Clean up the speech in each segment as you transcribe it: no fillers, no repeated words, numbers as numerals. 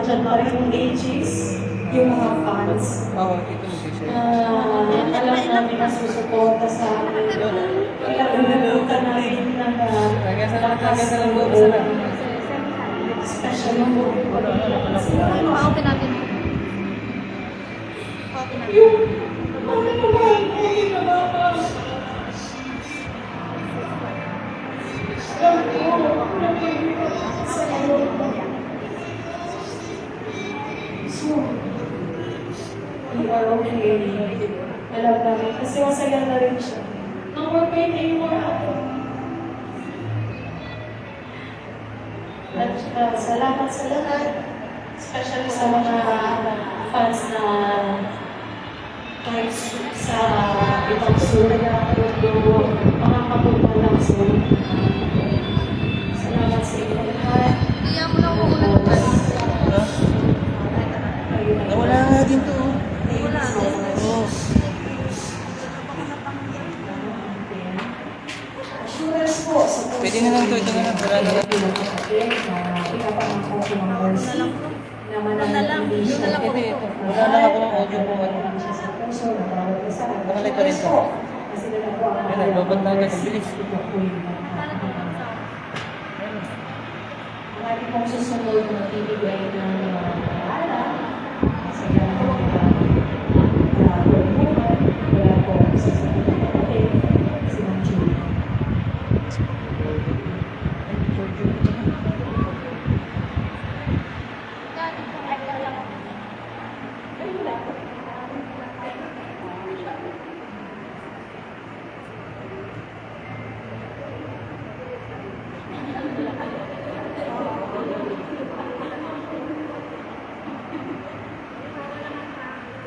nandyan pa rin yung ages, yung mga fans. Oo, ito mo siya. Alam namin na susuporta sa amin. Pinag-unalutan namin ng lakas ng loob. Special yung loob ko. Pa-open natin. Pa-open natin. Yung ano naman, okay na mama. Alam ko, sa ano. So, we are okay. Alam namin, kasi masaya na rin siya. Ang workmate na yung more ako. At salamat sa lahat. Especially sa mga fans na kahit sa ibang surya, mga kapunta lang sa salamat sa inyo lahat. Hindi ako na uulan. Nawala nga din to. Wala. Oo. Assurance po sa Pwede na lang to, ito na lang. Wala na lang. Ipapangako ko ng mercy na mananatili siya. Ito, ito. Wala lang ako ng audio po. Nakalay pa rin to. Yan, nagbabat na agad. Ang bilis. Ang ating pong susunod na bibigay ng paala sa ganang wala po sa kapatid, si Ma'am Julie.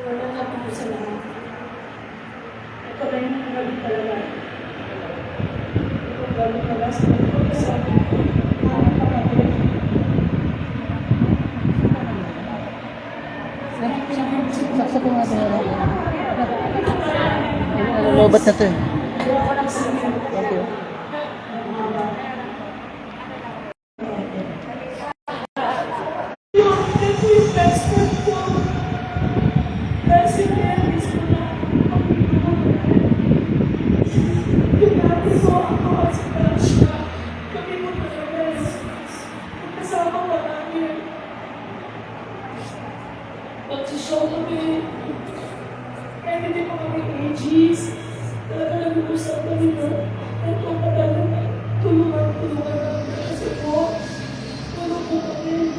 Wala na po sa lahat. Ito rin ang gabi talaga. Ito ang gabi talaga sa mga sa mga kapatid. Saksak ko nga ito. Lobat na to eh. Thank you. Show kami, kahit hindi pa kami ages, talaga nag-uusap kami na ito talaga tulungan namin kasi po, tulong po kami.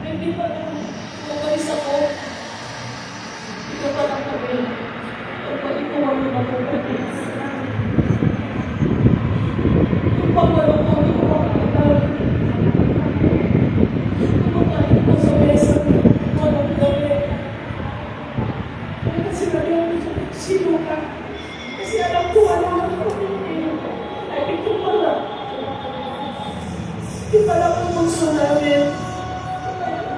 Hindi pa na umalis ako, ito pa lang kami, pagpalikuhan mo na po kami. Yung pagwalong po, hindi ko makakatawag. Kumakain po sa mesa. Sino ka? Kasi alam ko, alam ko ay ito pala. Ito pala ang puso namin.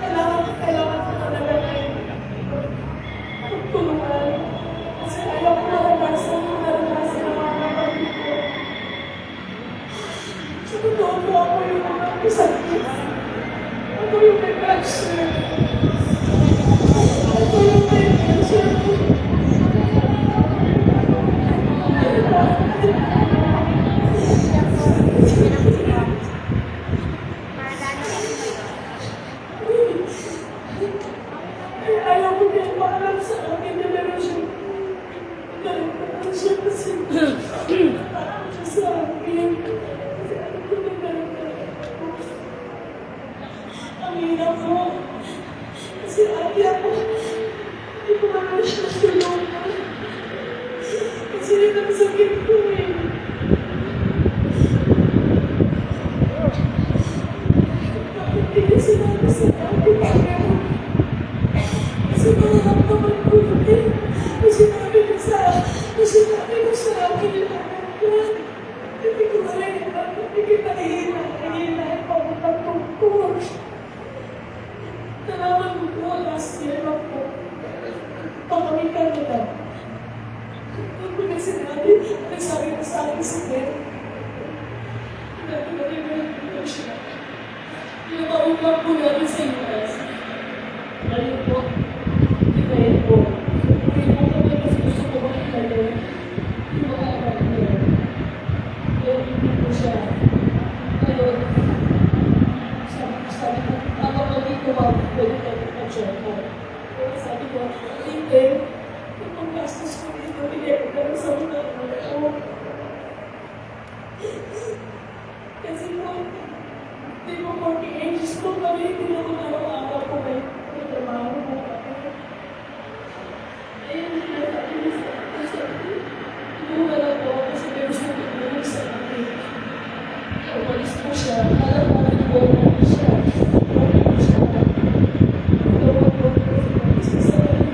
Kailangan ko talaga kayo. Tulungan. Kasi ayaw ko naranasan ang mga kapatid ko. Sa totoo ko ako yung mga sakit. Ako yung may cancer. Ako yung may cancer. Ayaw ko din maalam sa akin na meron siya. Meron siya kasi parang siya sa akin. Kasi alam ko na meron ako. Ang hirap ko. Kasi ayaw ko. Hindi ko naman siya tulungan. Kasi rin ang sakit ko eh. Bakit hindi sinabi sa akin ayaw? Kasi nararamdaman ko yun eh. Sinabi ko sa akin lahat. Hindi ko mahirap. Hindi kita hihila. Pagutang tungkol. Nalaman ko po last year ako. Pagkamitan ko na. Ako na sinabi, nagsabi ko sa akin si Ben. Nagsabi ko siya. Yung maungap po namin sa US. Ngayon po, ngayon po. Ngayon po kami mas gusto ko makilala yung mga anak niya. Kaya hindi po siya. Ngayon, sabi ko, ako dito pwede tayo mag-check ko. Kaya sabi ko, hindi, yung pang-gastos ko dito, binigay ko sa mga anak ko. Kasi po, di po 40 ages po kami, hindi na ko araw-araw po may trabaho po kami. Ayun, sabi niya sa akin, inuha lang po kasi may gusto ko inuha sa akin. Umalis po siya, alam mo rin po namin siya. Umalis siya. Gawin po po, umalis ko sa akin.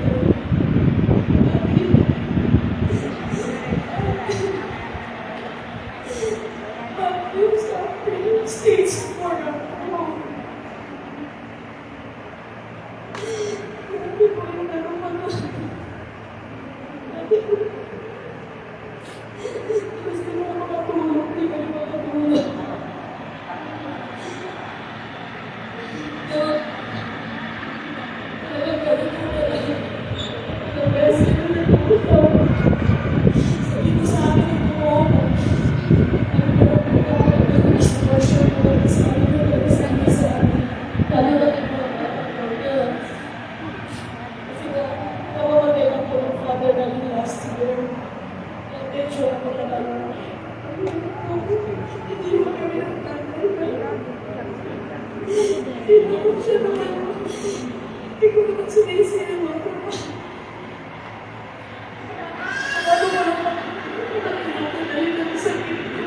Yung sa akin, stage 4 na po. Grabe po yung ganun ano. Grabe po. Gusto mo makatulog, di kayo makatulog. Talagang ganun po talaga. Ang best ko na po ito. Sabi ko sa akin po, hindi ko naman sinisira mo. Ano mo naman? Dahil ang sakit ko.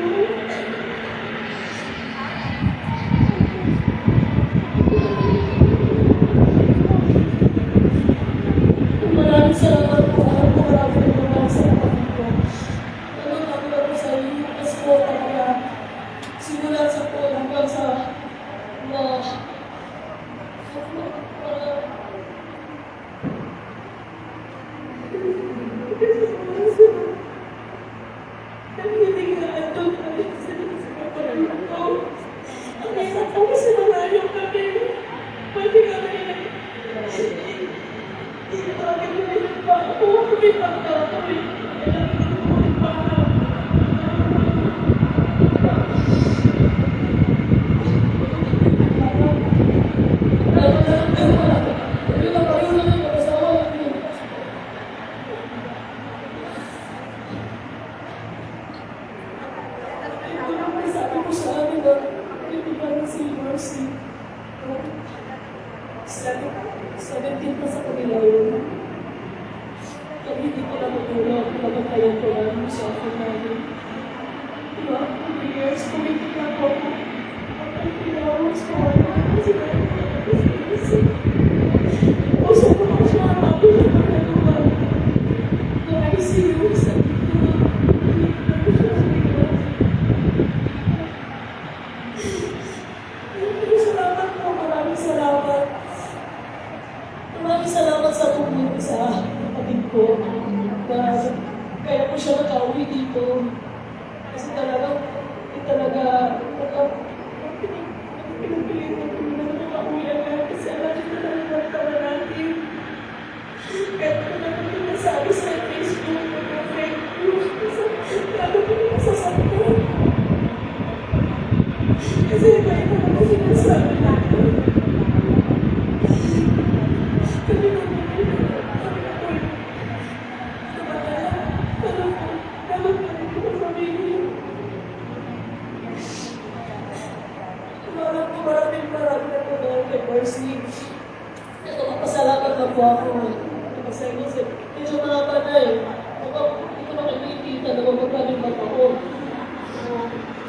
Maraming salamat po. Maraming salamat po. Ano ko sa US po talaga. Simula sa po hanggang sa sabi ko sa amin na ibigay si Mercy. 17 pa sa kanila yun. Kami hindi ko lang matulog. Nabatayan ko lang yung cellphone namin. Diba? 2 years, kumitig ako. 3 hours ko. Kasi gusto ko lang siya. Ako yung magagawa. No ICU. Maraming salamat sa tulong sa kapatid ko na kaya ko siya nakauwi dito. Kasi talaga pinagpiliin ko na nakauwi agad kasi alam niyo talaga nagtawa natin. Kaya ko naman pinasabi sa Facebook, fake news, lalo ko na masasaktan. Kasi iba naman sinasabi natin. Maraming na po doon kay Mercy. Ito, magpasalamat na po ako. Kasi medyo mahaba na eh. Hindi ko nakikita na magpapagaling ba ako.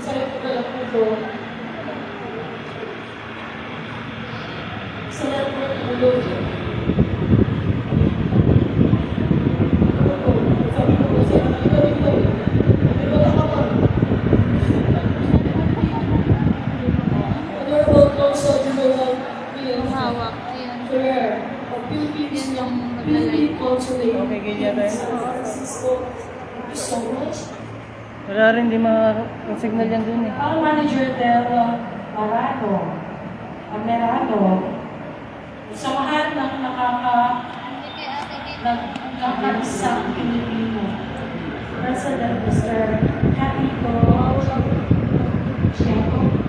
Sakit ko na lang po ito. Salamat po ang ulo. Sabi ko kasi, Hawak. Ayan. Philippines Yan yung naglalay. Okay, ganyan tayo. Thank you so much. Wala rin, di mga signal yan dun eh. Ang manager del Marano. Amerano. Samahan ng nakakaisang Pilipino. President Mr. Catito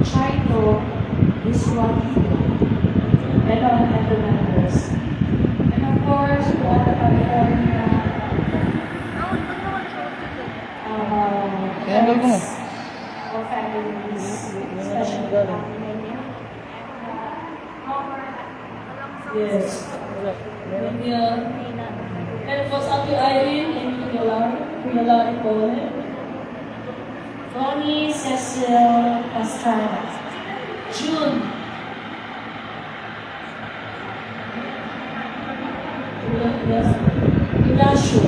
Chaito Iswatito. And all other members. And of course, to all the California friends or families, especially California. Yes. And for Ate Irene and Yolari Cole. Ronnie Cecil Pastrana. June. Yes. Ignacio.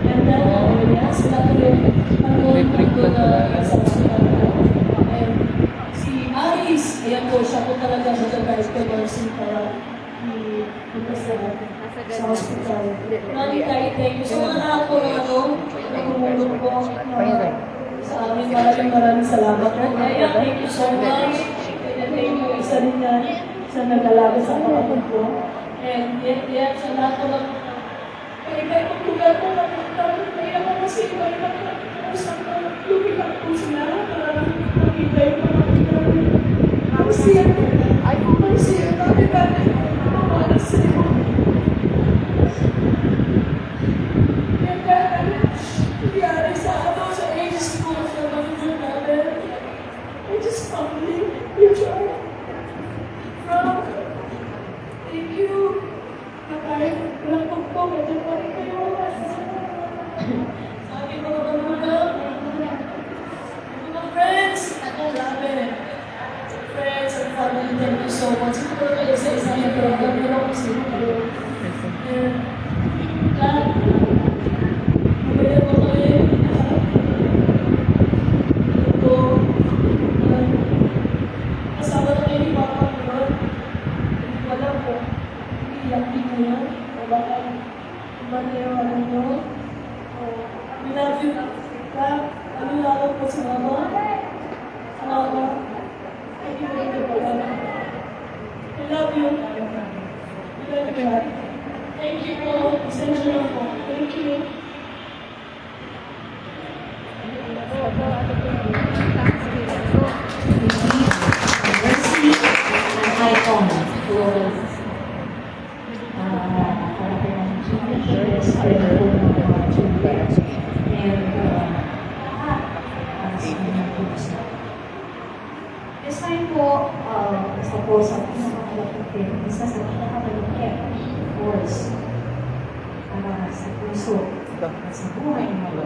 And then, yes, and si Aris, ayan po, siya po talaga mag-guide ko nursing para i-punta sa hospital. Thank you. So, mga lahat po ng tumulong po sa amin. Maraming salamat po. Kaya, thank you so much. And thank you, isa rin yan sa nag-alaga sa kapatid ko. And yan, sa lahat po ng iba-ibang lugar po, kaya ako kasi iba-ibang usap na lumikat po sila para makita yung mga namin. Kasi yan, ay pumansin namin natin pumansin. Yan kaya nangyari sa agency ko sa manager namin. I just family, you try. From, thank you. Kahit walang pagpo, medyo pa rin kayo. Sabi ko mga friends, ako grabe. Friends and family, thank you so much. Siguro kayo sa isang yung program, pero ako siguro. And, lahat, mabaya ko kayo. Ito, kasama na kayo ni Papa ko. Wala po. Iyak-iyak mo yan. O baka ano nyo. We love you. Ano lalo po si Mama? Mama. Thank you. I love you. Thank you po. Essential na po. Thank you. Mercy and icon for this time po, isa po sa pinakamalapit, isa sa pinakamalapit words para sa puso at sa buhay ng mga